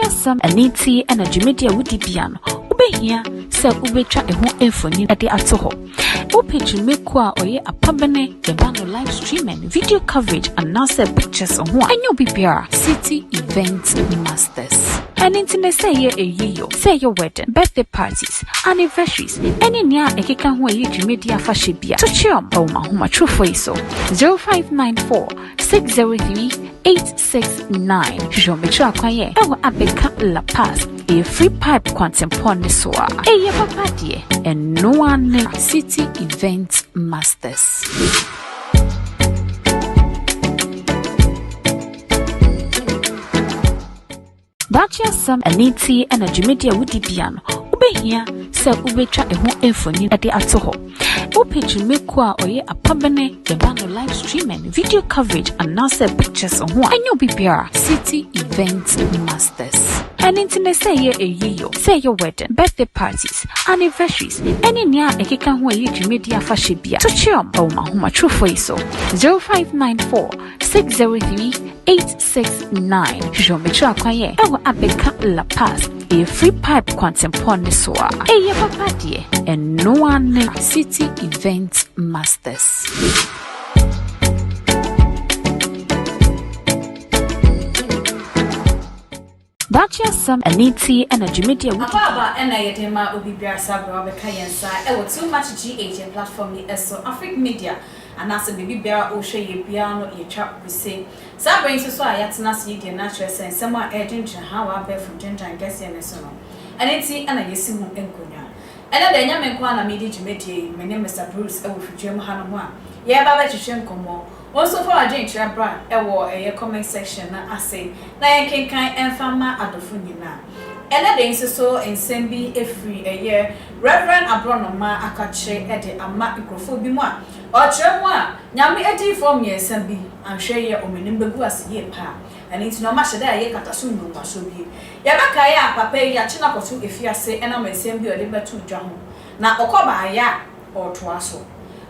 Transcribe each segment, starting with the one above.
Bacha some aniti and a Jumedia woody piano. Ube here, sell ubetra a home infony at the atoho. Open Jumekwa or ye a pabane, the band live streaming, video coverage, and NASA pictures on one. And you'll be city event masters. And internet say ye a year, say your wedding, birthday parties, anniversaries, any near a kikan where you Jumedia fashibia. To chum, oh my home, true for so 0594 603 869. Show me track kwaye. Ewa abeka La Paz. A free pipe quantum soa. A papa dear and no one city event masters. Bacha some aniti and a Jumedia woody piano. Ube here, sell ubetra a home infony at the atoho. Open Jumekwa or ye a pabane, the band live streaming, video coverage, and NASA pictures on one. And you'll be city event masters. And internet say ye a year, say your wedding, birthday parties, anniversaries, any near a kikan where you Jumedia fashibia. To chum, oh my home, true for so 0594 603 869. Show me track kwaye. Ewa abeka La Paz. A free pipe quantum soa. A papa dear and no one city event masters. Bacha some aniti and a Jumedia Ababa and I yetema ubi bia sabra bekayensa e wo too much GH platform ni eso Afric Media and as a baby bear o share ye piano ye trap we say sabra so ayatena se ye natural sense some agent how wa be from ginger and guess and so no and enti and yesi mu enkonya and the nyame kwa na media Jumedia my name Mr. Bruce e wo fidwem hanomo a ye ba ba twetwe nkomo also for agent brand e wo a comment section na ase na yen kan enfama adofo nyina ene de nso ensembi efri eye Reverend Abronomah akache e de ama mikrofo bi mu a o kire mu a nyame edi form ye ensembi anhwe ye omenim begu ase ye pa ene nti no ma hye da ye kataso nyumba so bi ye baka ye papa ye ache na koto efiase ena ma ensembi o de betu dwa ho na okoba ya o to aso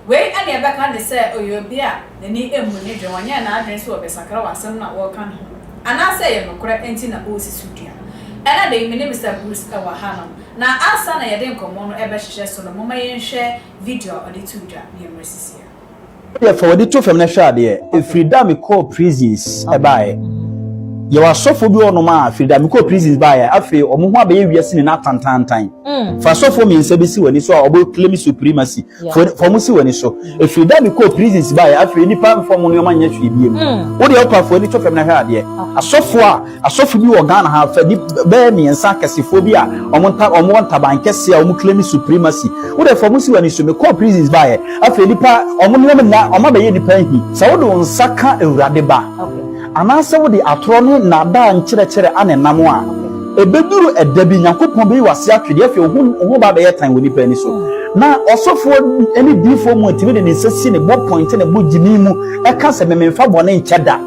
we and your back and say, oh, you'll be a the need a money, Joanna, and I dress over Sakara, some not walk on home. And I say, no correct anything at Osi Sudia. And I day, my name is Bruce Kawahanam. Now, our son, I didn't come on ever share so the moment and share video or the two job near Mercy. For the two from the shard here, if we damn call prisons, I buy. You are so for you no ma freedom ko prisons buy afi omo ho abaye wiase ni na tantantan fa so for me nse bisi wani so obo claim supremacy for mo si wani so if freedom ko prisons buy afi nipa form no ma nya hwe biem wo de opa for ni to fam na hwa ade asofo bi wo Ghana ha fa di be mi ensa kasefo bi a omo ntaban kese a omo claim supremacy wo de for mo si wani so me ko prisons buy afi nipa omo no na omo abaye nipa hi sa wo do nsaka ewurade ba anase wo de atoro na da nkyerɛkyerɛ anenam a ebeduru edabi Nyankopɔn be wase atwede afi ho ba be yetan woni pa ni so na osofo eni difo mu atimi de nsasi ne bo point ne bo gimi mu eka se mememfa bone nkyeda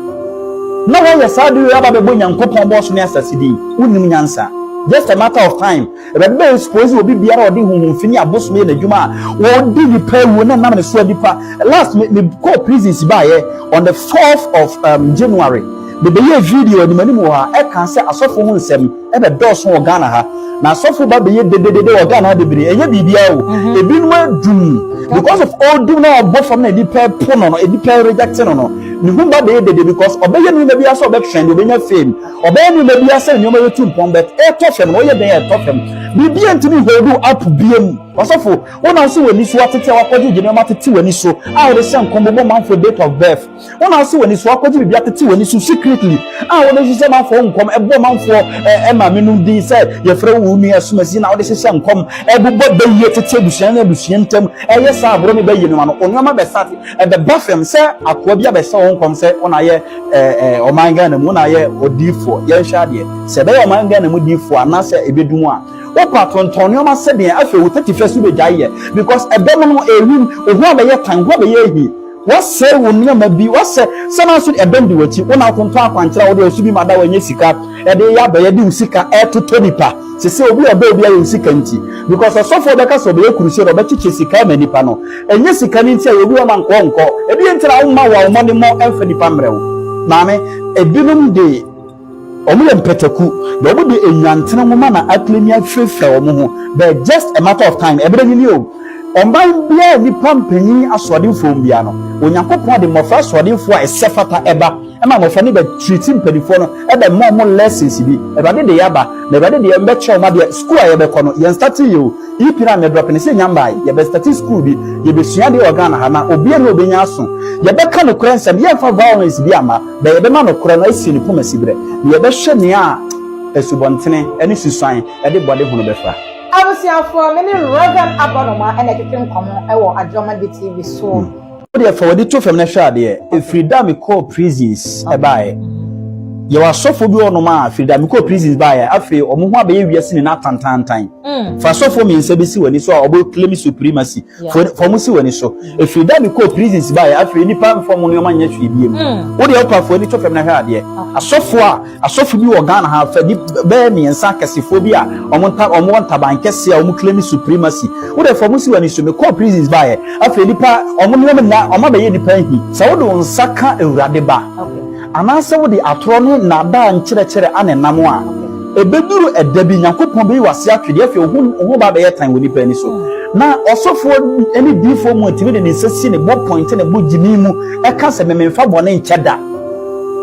na wo yesa de aba be bo Nyankopɔn bo so ne asasidi unim nyansa just a matter of time ebe suppose obi biara odi hunhunfini abosome na dwuma wo di ni pa wo na nam ne so adipa last me go prisons ba ye on the 4th of January the be video ni mani mo ha e kan se asofo hu nsem e be dɔso wo Ghana ha na asofo ba be ye dedede wo Ghana ha de biri enye bibia wo ebi no adum because of all do na obo from na edipa pono no edipa reject no ni hu ba be ye dede because obeye no bia so obe trend obenya fame obeye no bia se nyoma yetu mpon bet e to fem no ye den e to fem bibia ntimi hodu up biem asofo wona so wani so atete wakɔgye gye no matete wani so a wo se nkombo manfo date of birth wona so wani so akɔgye bibia tete wani so secretly a wo de hye manfo nkom ebo manfo ma menum din se ye frɛ wo nu asumasi na wo de hye nkom ebobɔ beye tete busuan na busuan ntam eye sa abro me beye no no onwama be sate be bafem se akoa bia be se wo nkom se wona ye omanga na mu na ye odifo ye hwa de se be omanga na mu difo anase ebedum a wo patron nyoma se de afi wo 31st be jaye because ebem no ewim ohu abaye tan ho abaye ehi wo se wo nyoma bi wo se sana so ebem de wati wo na akonto akwankyera wo de osu bi mada wanye sika e de ya baye de usika e to tonipa se obi obi ya usika nti because asofo be ka so be kuruse ro be chiche sika ma nipa no enye sika ni nti obi o ma nko ebi ntira wo ma wa wo mo ne mo emfa nipa mrewo maame ebinum de omo mpetaku the omo de enwantene ngoma na aklemia frefre omo ho but just a matter of time ebere ni o omban bia ni pampanyin asodefo mbia no onyankopon de mofra asodefo a esefata eba ema mofra ni be treat mpadifo no ebe mo lessons bi ebade de yaba na ebade de mbe che oma de school a yebe kono yen start you ipira me drop ne se nyamba yebe start school bi yebe sua de organ ha na obi e no obenya aso yebe ka no kura nsem ye fa violence bi ama be yebe ma no kura no asi ni poma sibre yebe hwe ne a esubontene ene susan e de bode hono befa Abosiafo many Reverend Abronomah and a common ewo Arrεsted TV so. Therefore, the two feminine shade, if freedom call prisons, a buy. You are so for no man, freedom call prisons by Afric or Muha behavior in that time. For so for me in Sebisi when he saw about claiming supremacy for Musi when he saw. If freedom call prisons by Afric, any part from Monuman yet be. What the upper for the two feminine shade, a soft you or Ghana have bear me and sarcassophobia or one taban cassia or claiming supremacy. What if for Musi when he should call prisons by Afric or Monuman or Mother Yedi so don't saka a radeba. Anasa wo de atroni na da nkyere ane namo a ebeduru edabi nyankopon be wase atwede afi ohu ba be yetan woni pani so na osofo eni difo mu timi de nsesi ne bo point ne bo jimi mu e ka se mememfa bone nkyeda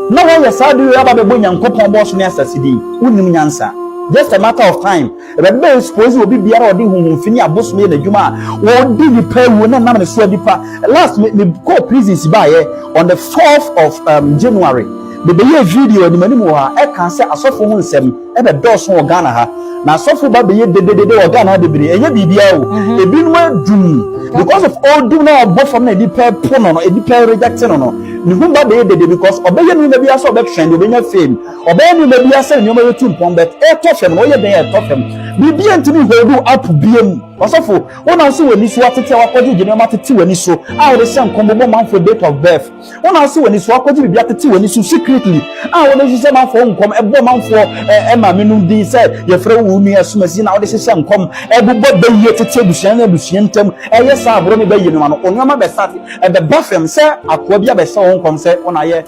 na wo yesadu ya ba be bo nyankopon bo so ne asasidi unim nyansa just a matter of time ebe suppose obi biara odi hunhunfini aboso na djuma wo di ni pa wu na nam ne so dipa last me call prisons ba ye on the 4th of January the be video ni mani mo ha e kan se asofo hu nsem e be doso wo Ghana ha na asofo ba be ye dedede wo Ghana de biri enye bibia o ebi no adum because of all do na obo from na dipa pono no dipa rejecting no ni humba be dede because obeye ni na bia so be trend obenya fame obeye ni na bia se nyoma yetu mpon bet e to fem no ye den e to fem bibia ntimi hold up biem osofo wona so wani so atete wakodi gine ma tete wani so a wo se nkombo man for date of birth wona so wani so wakodi bibia tete wani so secretly a wo se man for nkom e bo man for e ma menum di se ye frɛ wo nu asumasi na wo se nkom e bo be ye tete busuan na busuan ntem e ye sa abro me be ye no ma no onwama be start e be bafem se akoa bia be se wo nkom se wona ye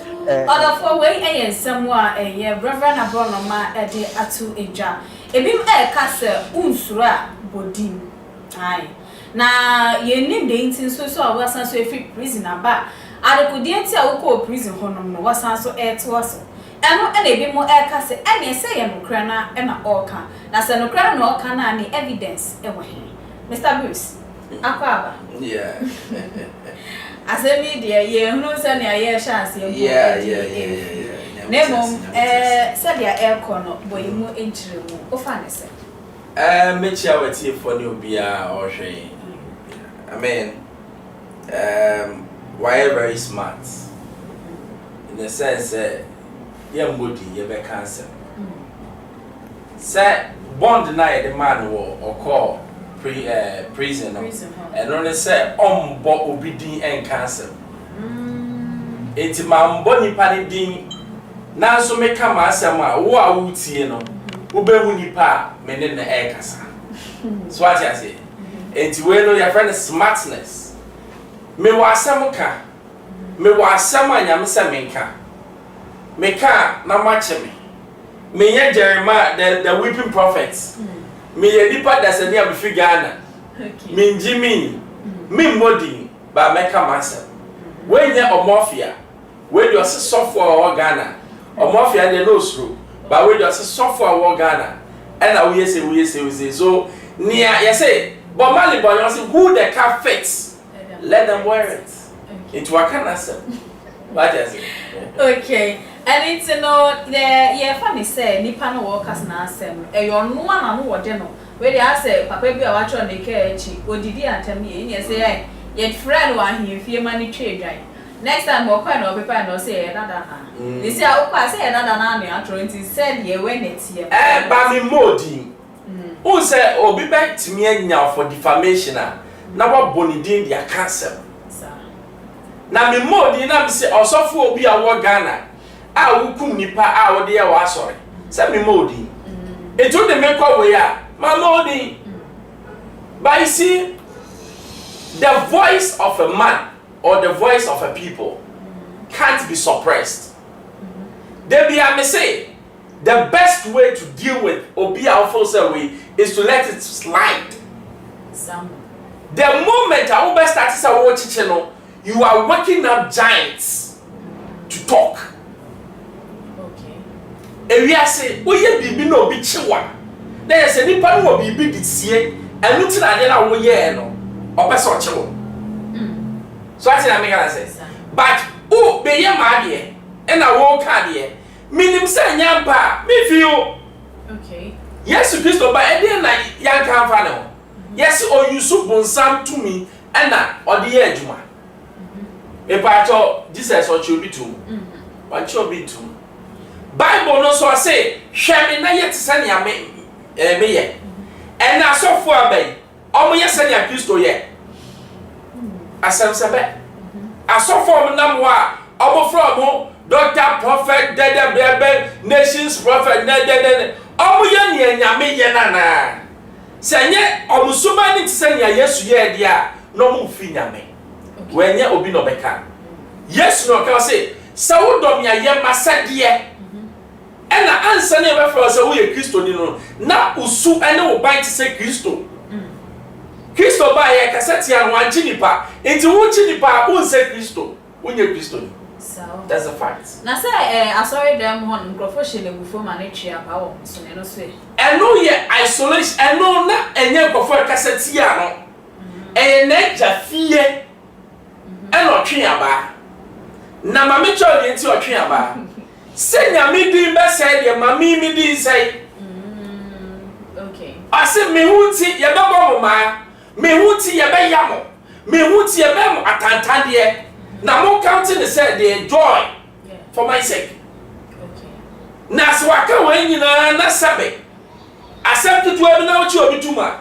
other for way e nsɛm a ye Reverend Abronomah e de atu eja ebim e ka se unsuru a bodim ai na ye nim de ntin so a wasan so efi prison aba adekodi enti a wokɔ prison honom no wasan so e to aso eno e na ebi mo e ka se ene se ye nokra na e na oka na se nokra na oka na ni evidence e wo he Mr. Bruce akwaba yeah asemi de ye hunu se na ye chance ye yeah Nemo said ya air corner boy mu enchire mu ofa ne se mechia wetie for ne obia or hwe I mean why very smart in the sense ye mbodi ye be cancer say bond na the man wo call prison and only say ombo obidin en cancer enti ma mbo nipa ne din na so me ka ma asem a wo a wutie no wo be hu nipa me ne na e kasa so what I say enti we no your friend smartness me wa asem ka me wa asem anya me se me ka me ka na ma che me ye Jeremiah the weeping prophets me ye nipa da se ne am fi Ghana me njimi me modi ba me ka ma asem we nye omofia we do se sofo Ghana omofia de no sro ba we just software wo Ghana and we say so near you say but mali boy you say who the car fits let them wear it it work can answer what is it okay and it's no the yeah funny say nipa no workers na asem e yo no na no wo de no we dey say papa bi a wa tro ne ka echi odidi antem ye say ye friend wa himfie mani twa next time we call no paper no say dada na they say okwa say dada na me atro nti said ye when it here ba me modi who say obi bet me anya for defamation na wa bonidin dia cancel na me modi na me say osofo obi a wo Ghana a wukum nipa a wo de ya wa sorry say me modi eto de me kwa we ya ma modi but you see the voice of a man or the voice of a people can't be suppressed. They be a say, the best way to deal with obi alpha way is to let it slide. The moment I will start to say, you are waking up giants to talk. Okay. If you say, "Oh, you be no be chiwa," there is any part who will be this year, and look at the other way, no, or person chiwa. So I say, I make a sense. But oh, be your madie, and I walk out here. Minim say nyampa, me feel. Okay. Yes, Christo, but I didn't like young camp. Yes, or you soup on some to me, and that or the edge one. If I thought Jesus or you be too, what you be too. Bible no so I say, share me na yet send ya me, and I saw for a bay. Oh, yes, send ya Christo yet. I said, I saw for number one, almost from Doctor, Prophet, Dede, Nations, Prophet, Dede, Omuya Nyame Yenana. Senye omusuma ni tsenya Yesu ye dia no mu fi nyame wenye obi no beka Yesu no ka say sawo dom ya ye masade ena ansa ne be for say wo ye Kristo ni no na usu ene wo ban ti say Kristo Kristo ba ye kaseti an wanchi nipa enti wo chi nipa wo say Kristo wo ye Kristo ni. So that's a fact. Na say asori dem hon microphone shele bufo ma na twa pa wo so ne no so e. Eno ye isolation eno na enye microphone kaseti a no. Na jafie. Eno twe aba. Na ma me cho de enti o twe aba. Se nya mi din be say de ma mi din say. Okay. Ase me huti ye be bo ma. Me huti ye be yamo. Me huti ye be mo atantande. Now more counting is said they joy for my sake. Okay. Now so I can when you na sabe. Accept it to now what you be too much.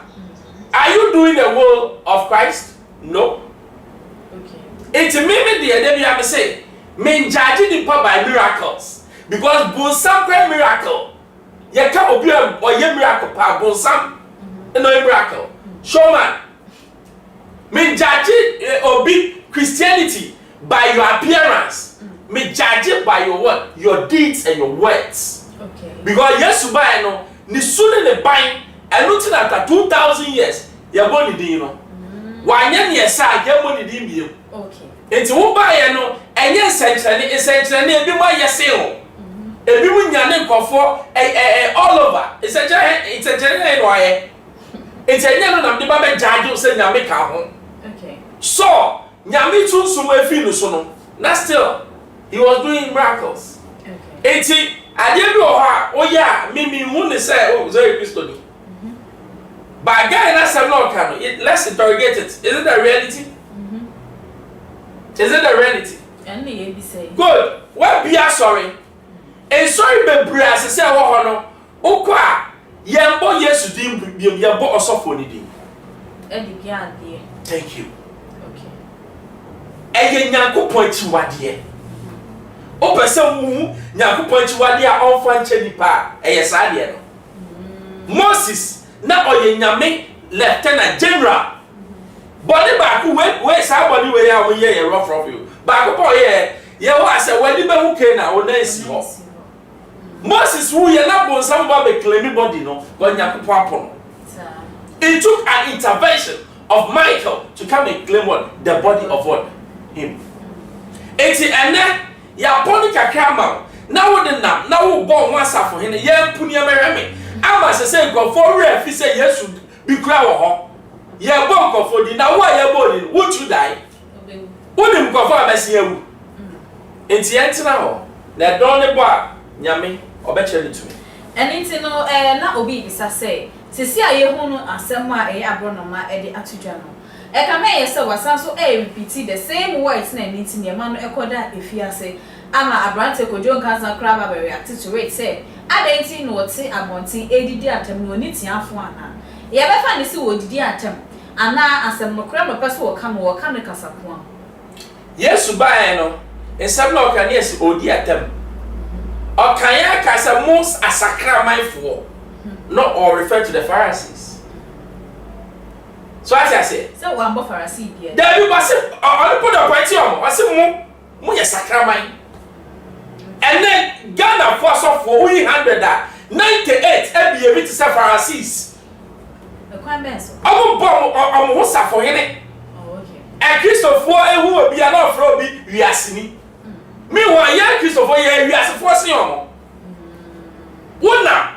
Are you doing the will of Christ? No. Okay. It's me the idea say me judge the power by miracles because bonsam miracle. You can't be or ye miracle power bonsam no miracle. Showman. Me judge obi Christianity by your appearance, me judge it by your what? Your deeds and your words. Okay. Because yes, by no, ni sooner the bind, and looking after 2,000 years, you're born in the why, yes, I get money in you. Okay. It's who buy no, and yes, essentially, be my yes, everyone yan for all over. It's a general way. It's a general the Baba judge said, Yamika home. Okay. So, Nyami tun sumo efi so no. Na still he was doing miracles. Okay. Enti ade bi o ha o ya mimi hu ne say o Zoe Christo ni. But guy na say no can let's interrogate it. Is it a reality? Is it a reality? And ye be say. Good. What be sorry? E sorry be bra say say wo ho no. O kwa ye mbo Yesu din ye mbo osofo ni din. E di bia ade. Thank you. Eye Nyankopon chiwade o pese mu Nyankopon chiwade a onfa nche nipa eye saade no Moses na oye nyame lieutenant general body back we sa body we ya we ye rough you back po ye wa say wadi be hu ke na o na si ho Moses wu ye na bon sam ba be claim body no go Nyankopon apon it took an intervention of Michael to come and claim what the body of what him. Eti ene ya poni kakama na wo de nam na wo bo ho asafo hene ya mpuni emereme ama se go for re fi say Yesu bi kura wo ho ya bo nkofo di na wo ya bo ni wo tu dai wo nim nkofo abesi awu enti entina ho na don ne bo a nyame obechele tu enti no na obi bisa say sisi ayehu no asem a Abronomah de atudwa no Ekame yese wasan so repeat the same words na niti ne ma no ekoda efiase ama abrante kojo nkansa kra ba react to it say adenti no wote abonti edidi atem no niti afo ana ye befa ne si wodidi atem ana asem no kra no pese wo ka no kasapo Yesu bae no ensem no ka ne esi odi atem okanya kasa most asakra manfo not all refer to the Pharisees. So as I say, so one more Pharisee here. There you must say, I put a party on. I say, mo yes sacrament. And then Ghana force of 100 98 every bit is Pharisees. The crime benzo. I'm bomb for him. Oh, okay. And Christopher who will be an offer be we are seeing. Meanwhile, young Christopher, we are forcing on. One now,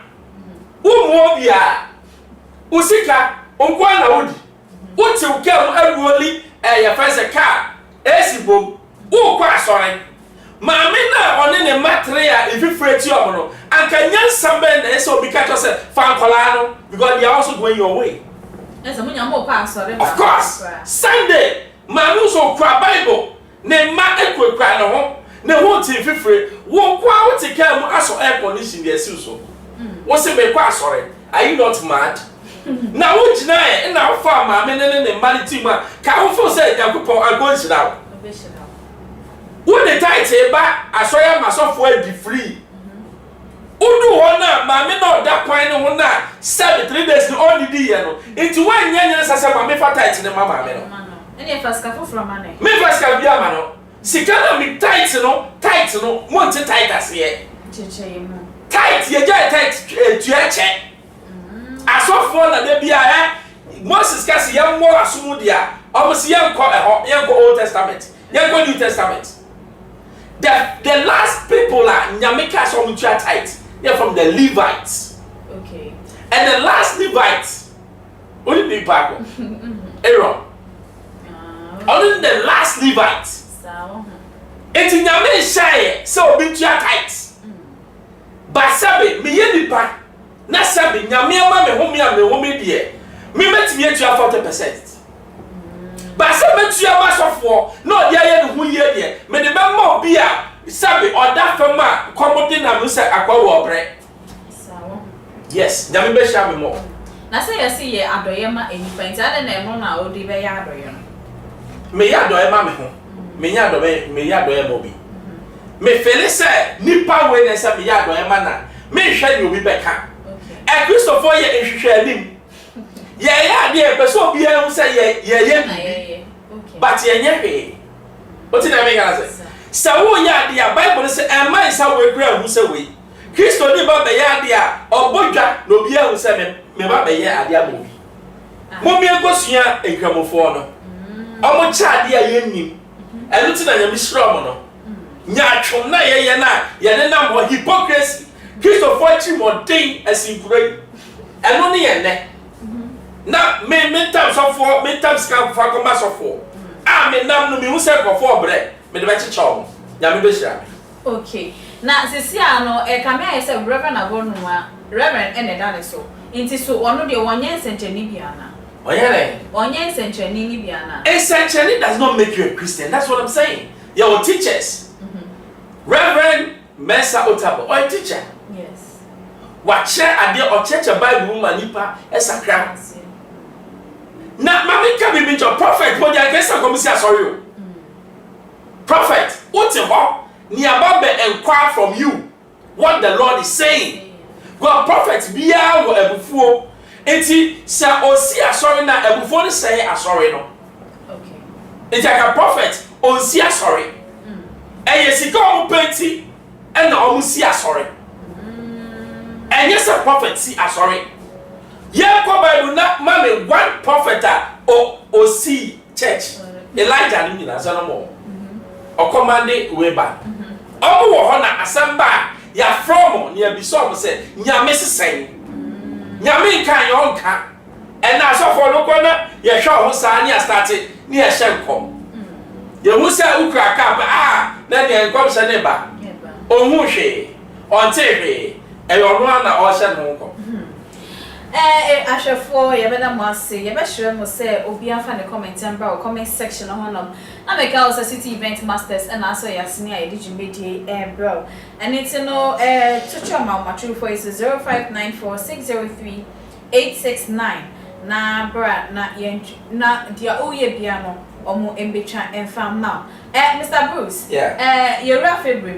Umobia, Usika, Unkwana Wood. What you come everybody, your friends a car, Esibo, quite sorry. Mamina on any material if you fret you on, and can young somebody so because yourself fan colano because they are also going your way. That's a more sorry. Of course, Sunday, Manu so cry Bible, name my equal cry no home, no one till free, won't quality care as air condition their so. What's it make quite sorry? Are you not mad? Now, which night and now farm, I mean, and money team, can't for say that I'm going to out. When the tight say back, I saw you myself well be free. Udu hona, mammy not that point on that 73 days the only day, into 1 year, as I said, my for tight in the mamma. And if I scaffle from money, me first can be a man. Sikana me tight, no, want to tight as yet. Tight, you get tight to your check. I saw for that they be a Moses Cassie, young more Asumudia, almost young Old Testament, young New Testament. The last people are Nyamika Somucha tight. They're from the Levites. Okay. And the last Levites, only people, Aaron. Only the last Levites. It's in Yamin Shire, so be tight. But Sabi, me yenipa, na Sabi, Nyamia me home dear. Me met me to 40%. But some to your mass of war, no, dear, who year, dear. May the member be a Sabi or that from my commodity and Musa aqua bread. Yes, Yambe shall be more. Now say I see ye Adoyama and you paint other than Mona or Diva Yadoyan. May Yadoyama, may Yadoya Mobi. May Felice, Nipa when I said Yadoyamana, may shall you be back. And Christopher, ye shall him. Yeah, dear, but so be able to say, yeah, but yeah, what did I make answer? So, yeah, dear, Bible says, and my son will grow who say we. Christo ni baba ya dear, or Bodja, no be able to say, me baba ya, dear movie. Mommy, I go see a gramophone. I'm a child, dear, yen, and Lieutenant and Miss Romono. Nyachum, na yana, more hypocrisy. Christo fighting more thing as in great, and only a neck. Now, me times of 4, me times come for a mass of 4. I mean, now, no music for bread, me the better charm. Yammy. Okay. Now, Ceciano, a camera is a Reverend Abronomah, Reverend and a dinosaur. It is so one of the 1 year century Nibiana. Oh, yeah, 1 year century Nibiana. A century does not make you a Christian. That's what I'm saying. Your teachers, Reverend Mesa Otabo, or a teacher. Yes. What share a dear or church a Bible woman, Nipa, as a crown. Now, Mammy can be your prophet, but I guess I'm going to say sorry. Prophet, what's a hawk? Nearby and inquire from you what the Lord is saying. God, prophet, be out a before. Eti, say, or see a sorry now, a before say a sorry no. Okay. It's like a prophet, or see a sorry. And yes, he go plenty, and almost see a sorry. And yes, a prophet see a sorry. Yeah, Bible not mammy one prophet or see church. Elijah didn't answer no more. Or commanded way back. Oh, Hona Asamba, ya from near Bishop said, Yammy saying, Yammy can your own car. And I saw for Locona, ya show Hosania started near Shenkom. You will say, Ukra, then comes a neighbor. Oh, Mushe, on Terry, and your runner or Shenkom. I shall for you better must say, you best sure must say, Obia fan the comment and comment section on them. I make out a city event masters and also your senior edition media bro. And it's no to your mouth, my true voice is 0594-603-869. Na bra, na yen, na dia oye piano, or more embicha and farm now. Mr. Bruce, yeah, you're a favorite.